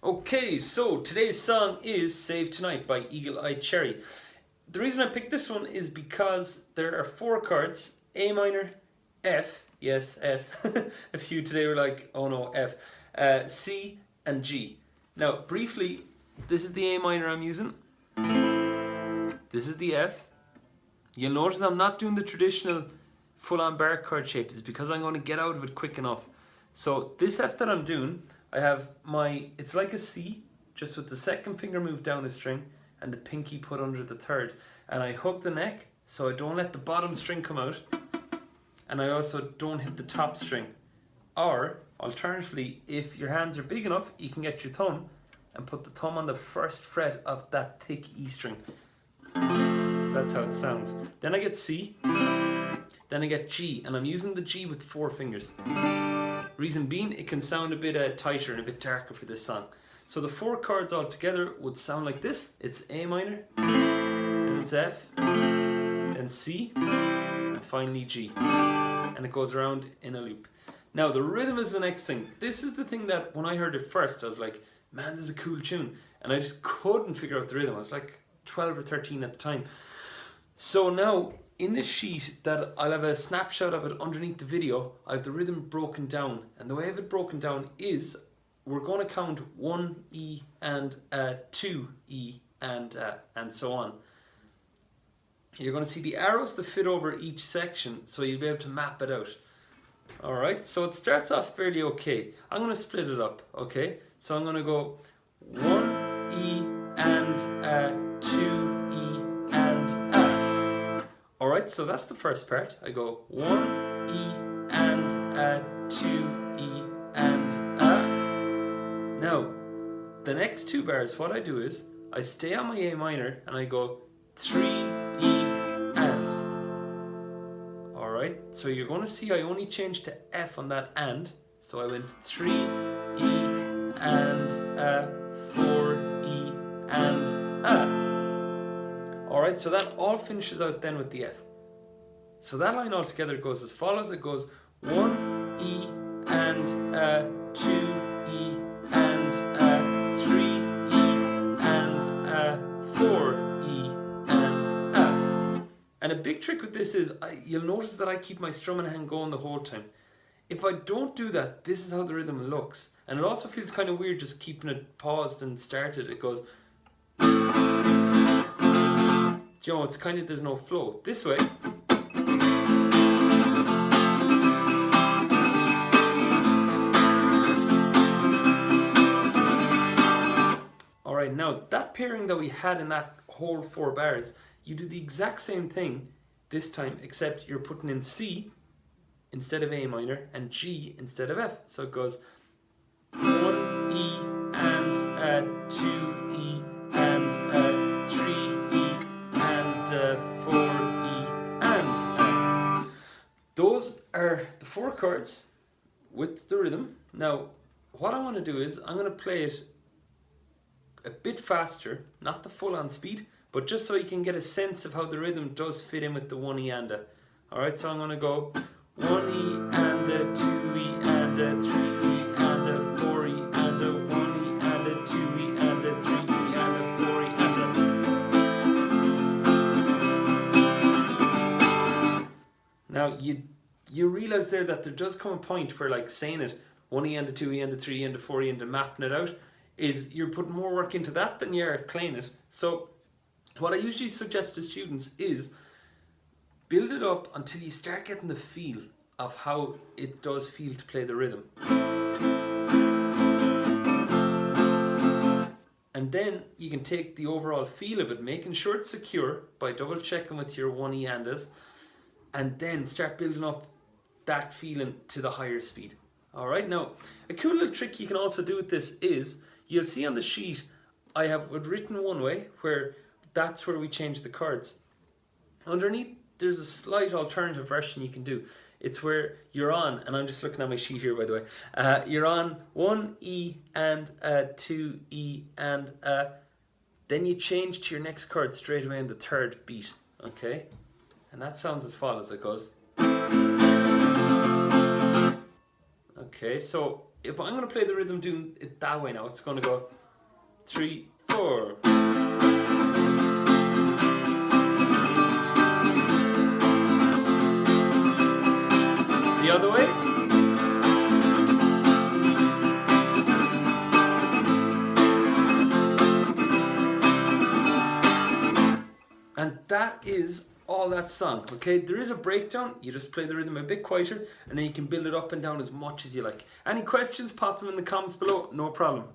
Okay, so today's song is Save Tonight by Eagle Eye Cherry. The reason I picked this one is because there are 4 chords: A minor, F, yes, F. A few today were like, oh no, F, C and G. Now, briefly, this is the A minor I'm using. This is the F. You'll notice I'm not doing the traditional full-on bar chord shape. It's because I'm going to get out of it quick enough. So this F that I'm doing, I have it's like a C, just with the second finger moved down a string and the pinky put under the third. And I hook the neck so I don't let the bottom string come out. And I also don't hit the top string. Or, alternatively, if your hands are big enough, you can get your thumb and put the thumb on the first fret of that thick E string. So that's how it sounds. Then I get C, then I get G, and I'm using the G with 4 fingers. Reason being, it can sound a bit tighter and a bit darker for this song. So the 4 chords all together would sound like this. It's A minor, then it's F, then C, and finally G. And it goes around in a loop. Now the rhythm is the next thing. This is the thing that when I heard it first, I was like, man, this is a cool tune. And I just couldn't figure out the rhythm. I was like 12 or 13 at the time. So now, in this sheet that I'll have a snapshot of it underneath the video, I have the rhythm broken down. And the way I have it broken down is, we're going to count 1 E and 2 E and so on. You're going to see the arrows that fit over each section, so you'll be able to map it out. Alright, so it starts off fairly okay. I'm going to split it up, okay? So I'm going to go 1 E and 2 E and A. Alright, so that's the first part. I go 1 E and 2 E and A. Now, the next 2 bars, what I do is, I stay on my A minor and I go 3 E and. Alright, so you're going to see I only changed to F on that and. So I went 3 E and 4 E and A. Alright, so that all finishes out then with the F. So that line altogether goes as follows. It goes 1 E and 2 E and 3 E and 4 E and A. And a big trick with this is, you'll notice that I keep my strumming hand going the whole time. If I don't do that, this is how the rhythm looks. And it also feels kind of weird just keeping it paused and started. It goes, you know, it's kind of, there's no flow. This way, alright, now that pairing that we had in that whole 4 bars, you do the exact same thing this time, except you're putting in C instead of A minor and G instead of F. So it goes 1 E and 2 E and 3 E and 4 E and. Those are the 4 chords with the rhythm. Now, what I want to do is, I'm going to play it a bit faster, not the full on speed, but just so you can get a sense of how the rhythm does fit in with the 1 E and a. Alright, so I'm going to go 1 E and 2 E and 3 E and 4 E and 1 E and 2 E and 3 E and 4 E and. Now you realize there that there does come a point where, like, saying it 1 E and 2 E and 3 E and 4 E and mapping it out, is you're putting more work into that than you're playing it. So what I usually suggest to students is, build it up until you start getting the feel of how it does feel to play the rhythm. And then you can take the overall feel of it, making sure it's secure by double checking with your 1 E andas, and then start building up that feeling to the higher speed. Alright, now a cool little trick you can also do with this is, you'll see on the sheet I have it written one way, where that's where we change the chords. Underneath, there's a slight alternative version you can do. It's where you're on, and I'm just looking at my sheet here, by the way, you're on 1 E and 2 E and then you change to your next chord straight away in the 3rd beat, okay? And that sounds as follows. It goes. Okay, so if I'm going to play the rhythm doing it that way now, it's going to go 3, 4. The other way. And that is all that song, okay? There is a breakdown, you just play the rhythm a bit quieter, and then you can build it up and down as much as you like. Any questions, pop them in the comments below, no problem.